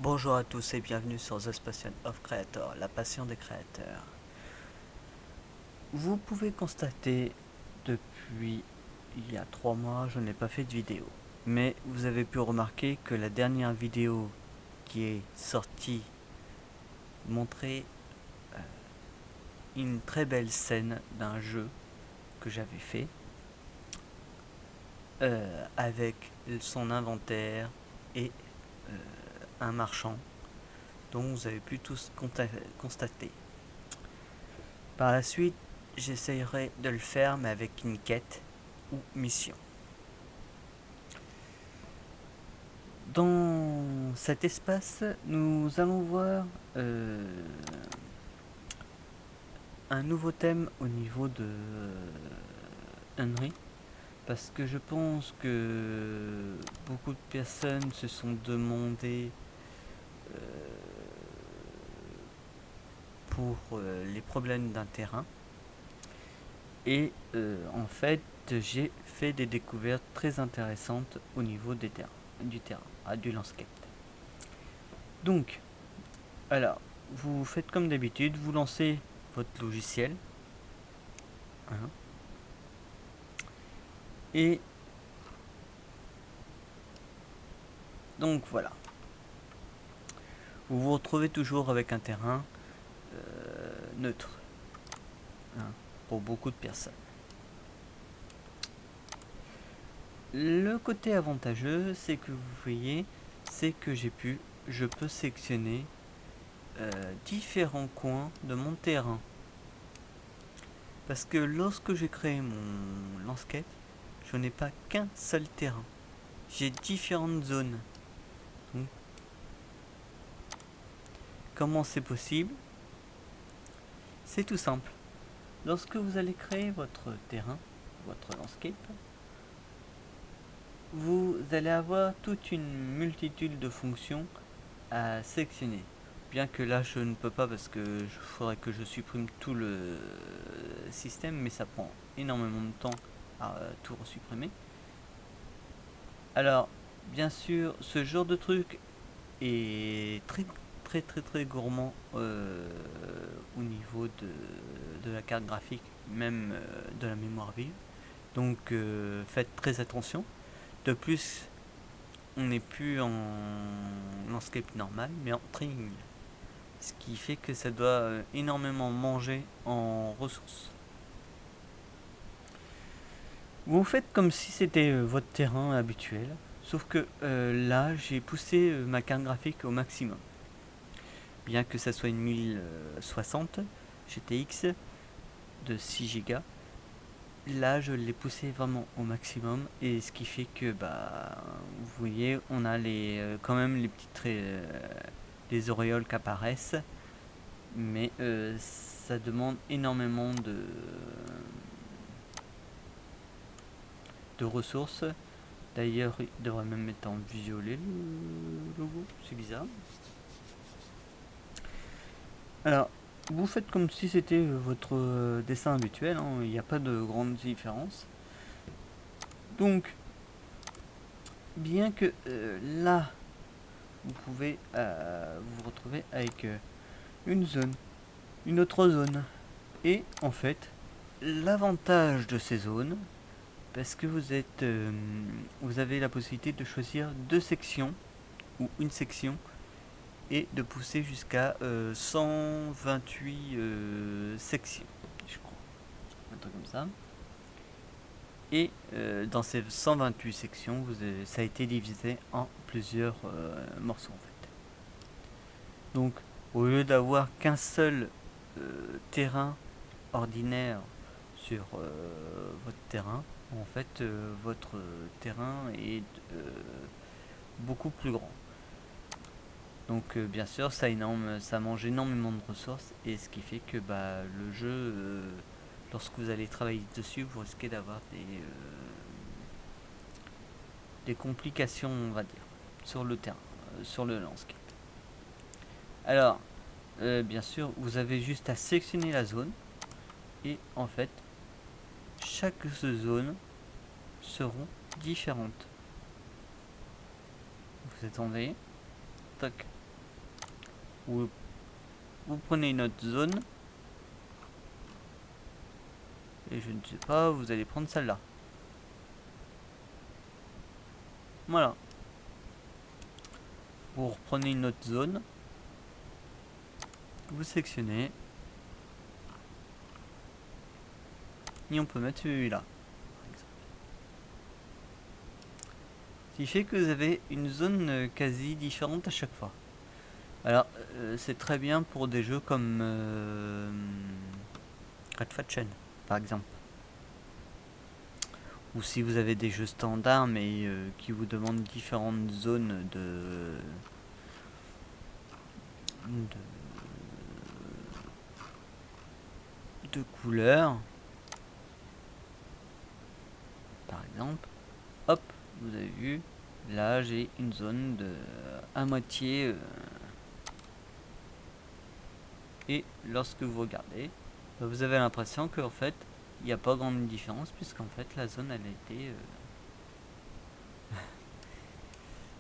Bonjour à tous et bienvenue sur The Passion of Creator, la passion des créateurs. Vous pouvez constater depuis il y a 3 mois, je n'ai pas fait de vidéo. Mais vous avez pu remarquer que la dernière vidéo qui est sortie montrait une très belle scène d'un jeu que j'avais fait avec son inventaire et un marchand dont vous avez pu tous constater. Par la suite, j'essayerai de le faire mais avec une quête ou mission. Dans cet espace, nous allons voir un nouveau thème au niveau de Henry, parce que je pense que beaucoup de personnes se sont demandé pour les problèmes d'un terrain. Et en fait, j'ai fait des découvertes très intéressantes au niveau du terrain, du landscape. Donc, alors, vous faites comme d'habitude, vous lancez votre logiciel. Hein, et donc voilà. Vous vous retrouvez toujours avec un terrain neutre. Hein, pour beaucoup de personnes. Le côté avantageux, c'est que vous voyez, c'est que je peux sélectionner différents coins de mon terrain. Parce que lorsque j'ai créé mon landscape, je n'ai pas qu'un seul terrain. J'ai différentes zones. Donc, comment c'est possible? C'est tout simple. Lorsque vous allez créer votre terrain, votre landscape, vous allez avoir toute une multitude de fonctions à sélectionner. Bien que là je ne peux pas parce que faudrait que je supprime tout le système, mais ça prend énormément de temps à tout supprimer. Alors, bien sûr, ce genre de truc est très gourmand au niveau de la carte graphique, même de la mémoire vive. Donc faites très attention. De plus, on n'est plus en landscape normal, mais en training. Ce qui fait que ça doit énormément manger en ressources. Vous faites comme si c'était votre terrain habituel, sauf que là j'ai poussé ma carte graphique au maximum. Bien que ça soit une 1060 GTX de 6 Go, là je l'ai poussé vraiment au maximum, et ce qui fait que vous voyez, on a quand même les petits traits, les auréoles qui apparaissent, mais ça demande énormément de ressources. D'ailleurs, il devrait même être en violet le logo, c'est bizarre. Alors, vous faites comme si c'était votre dessin habituel, hein, il n'y a pas de grande différence. Donc, bien que là, vous pouvez vous retrouver avec une zone, une autre zone. Et en fait, l'avantage de ces zones, parce que vous avez la possibilité de choisir 2 sections ou une section et de pousser jusqu'à 128 sections, je crois, un truc comme ça. Et dans ces 128 sections, ça a été divisé en plusieurs morceaux en fait. Donc, au lieu d'avoir qu'un seul terrain ordinaire sur votre terrain, en fait votre terrain est beaucoup plus grand. Donc bien sûr ça mange énormément de ressources, et ce qui fait que le jeu, lorsque vous allez travailler dessus, vous risquez d'avoir des complications, on va dire, sur le terrain, sur le landscape. Alors bien sûr vous avez juste à sélectionner la zone, et en fait chaque zone seront différentes. Vous attendez, toc, Vous prenez une autre zone. Et je ne sais pas, vous allez prendre celle-là. Voilà. Vous reprenez une autre zone. Vous sélectionnez. Et on peut mettre celui-là. Ce qui fait que vous avez une zone quasi différente à chaque fois. Alors, c'est très bien pour des jeux comme Red Faction, par exemple. Ou si vous avez des jeux standards, mais qui vous demandent différentes zones de couleurs. Par exemple, hop, vous avez vu, là j'ai une zone de à moitié et lorsque vous regardez, vous avez l'impression qu'en fait il n'y a pas grande différence, puisqu'en fait la zone elle a été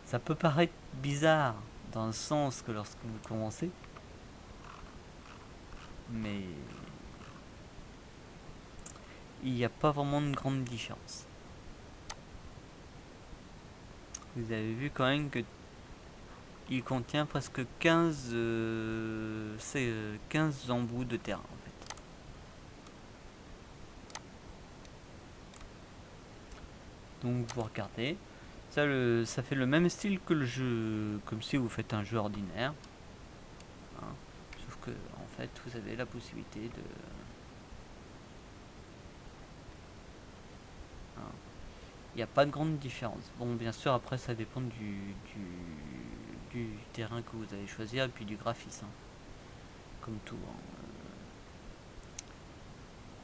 ça peut paraître bizarre dans le sens que lorsque vous commencez, mais il n'y a pas vraiment de grande différence. Vous avez vu quand même que il contient presque 15 15 embouts de terrain en fait. Donc vous regardez, ça fait le même style que le jeu, comme si vous faites un jeu ordinaire, hein. Sauf que en fait vous avez la possibilité de il n'y a pas de grande différence. Bon, bien sûr, après, ça dépend du terrain que vous allez choisir et puis du graphisme, hein. Comme tout, hein.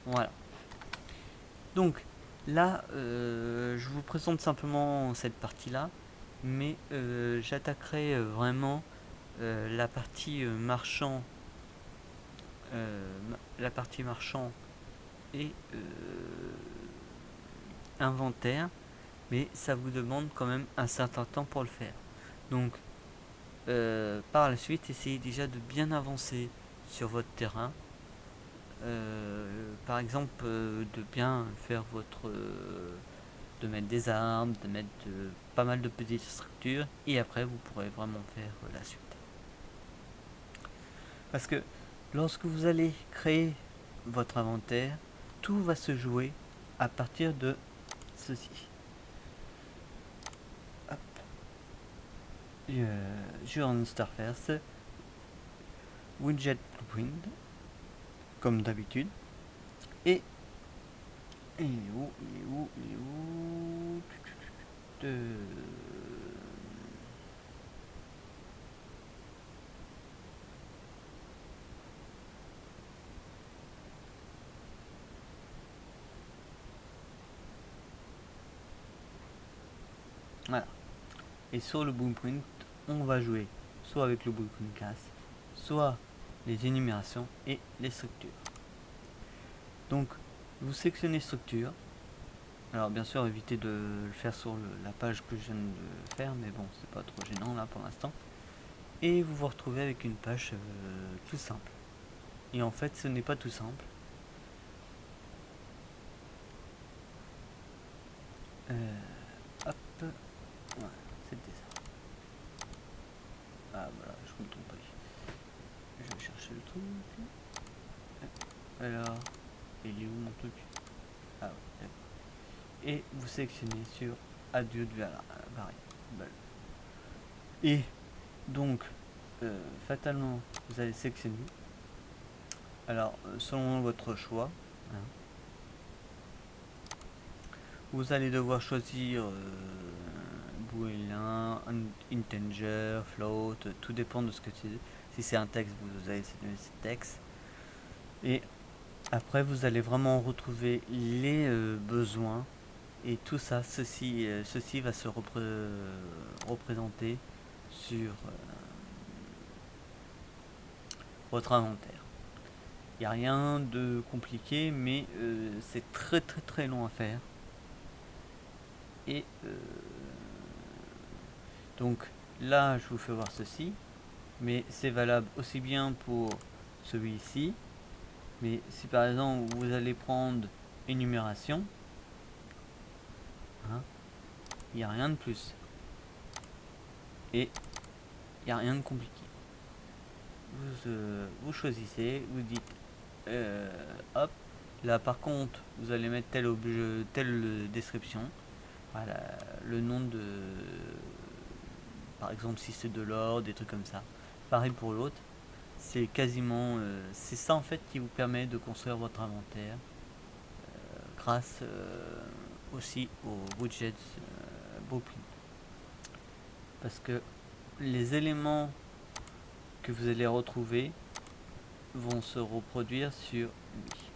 Voilà. Donc, là, je vous présente simplement cette partie-là, mais j'attaquerai vraiment la partie marchand, et inventaire, mais ça vous demande quand même un certain temps pour le faire. Donc par la suite, essayez déjà de bien avancer sur votre terrain. Par exemple, de bien faire de mettre des arbres, de mettre pas mal de petites structures, et après vous pourrez vraiment faire la suite. Parce que lorsque vous allez créer votre inventaire, tout va se jouer à partir de ceci. Hop. Je en Starface, widget blueprint, comme d'habitude. Et il est où, il est où, il est où Voilà. Et sur le blueprint, on va jouer soit avec le blueprint class, soit les énumérations et les structures. Donc, vous sélectionnez structure. Alors bien sûr, évitez de le faire sur la page que je viens de faire, mais bon, c'est pas trop gênant là pour l'instant. Et vous vous retrouvez avec une page tout simple. Et en fait, ce n'est pas tout simple. Hop, ouais, c'était ça. Ah voilà, je me trompe pas. Je vais chercher le truc. Alors, il est où mon truc? Ah ouais, d'accord. Et vous sélectionnez sur adieu de variable. Et donc, fatalement, vous allez sélectionner. Alors, selon votre choix, hein, vous allez devoir choisir boolean, integer, float, tout dépend de ce que c'est. Si c'est un texte, vous allez sélectionner ce texte. Et après, vous allez vraiment retrouver les besoins. Et tout ça, ceci va se représenter sur votre inventaire. Il n'y a rien de compliqué, mais c'est très très très long à faire. Et donc là, je vous fais voir ceci. mais c'est valable aussi bien pour celui-ci. Mais si par exemple vous allez prendre énumération, hein, il n'y a rien de plus et il n'y a rien de compliqué. Vous choisissez, vous dites hop, là par contre vous allez mettre tel objet, telle description, voilà, le nom de, par exemple si c'est de l'or, des trucs comme ça. Pareil pour l'autre, c'est quasiment, c'est ça en fait qui vous permet de construire votre inventaire grâce aussi au widget Blueprint. Parce que les éléments que vous allez retrouver vont se reproduire sur lui.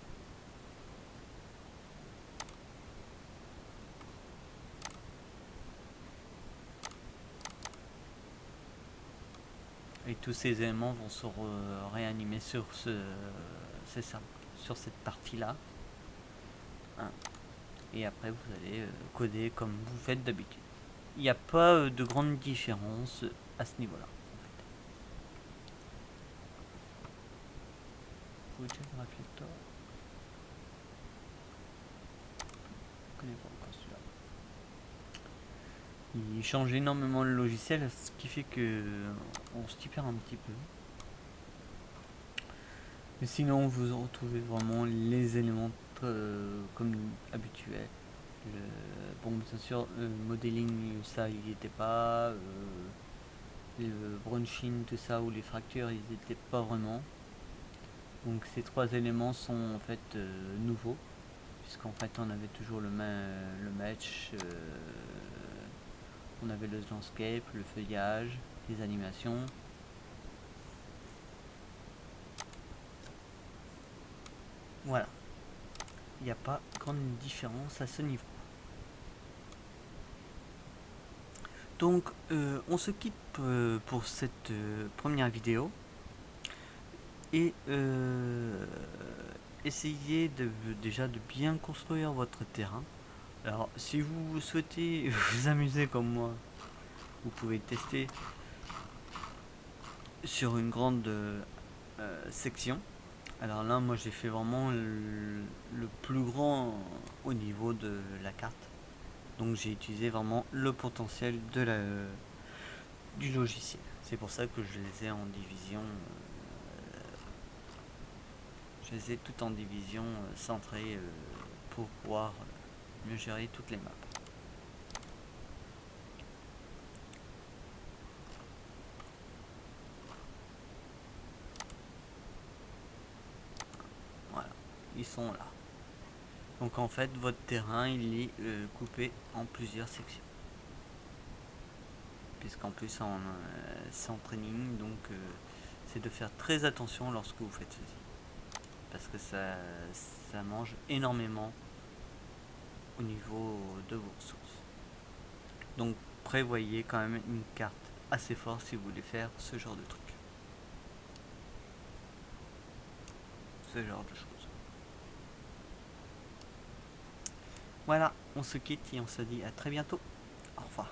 Et tous ces éléments vont se réanimer sur c'est ça, sur cette partie-là. Hein. Et après, vous allez coder comme vous faites d'habitude. Il n'y a pas de grande différence à ce niveau-là. Widget Reflector. Je connais pas encore celui-là. Il change énormément le logiciel, ce qui fait que on se perd un petit peu. Mais sinon, vous retrouvez vraiment les éléments comme habituel. Bon, bien sûr, le modeling, ça, il n'y était pas. Le branching, tout ça, ou les fractures, ils n'étaient pas vraiment. Donc ces trois éléments sont en fait nouveaux, puisqu'en fait on avait toujours le match, on avait le landscape, le feuillage, les animations. Voilà, il n'y a pas grande différence à ce niveau. Donc on se quitte pour cette première vidéo et essayez déjà de bien construire votre terrain. Alors si vous souhaitez vous amuser comme moi, vous pouvez tester sur une grande section. Alors là moi j'ai fait vraiment le plus grand au niveau de la carte. Donc j'ai utilisé vraiment le potentiel du logiciel. C'est pour ça que je les ai en division. Je les ai toutes en division centrée pour pouvoir mieux gérer toutes les maps. Voilà, ils sont là. Donc en fait votre terrain il est coupé en plusieurs sections. Puisqu'en plus c'est en training, donc c'est de faire très attention lorsque vous faites ceci. Parce que ça mange énormément au niveau de vos ressources. Donc prévoyez quand même une carte assez forte si vous voulez faire ce genre de truc. Ce genre de choses. Voilà, on se quitte et on se dit à très bientôt. Au revoir.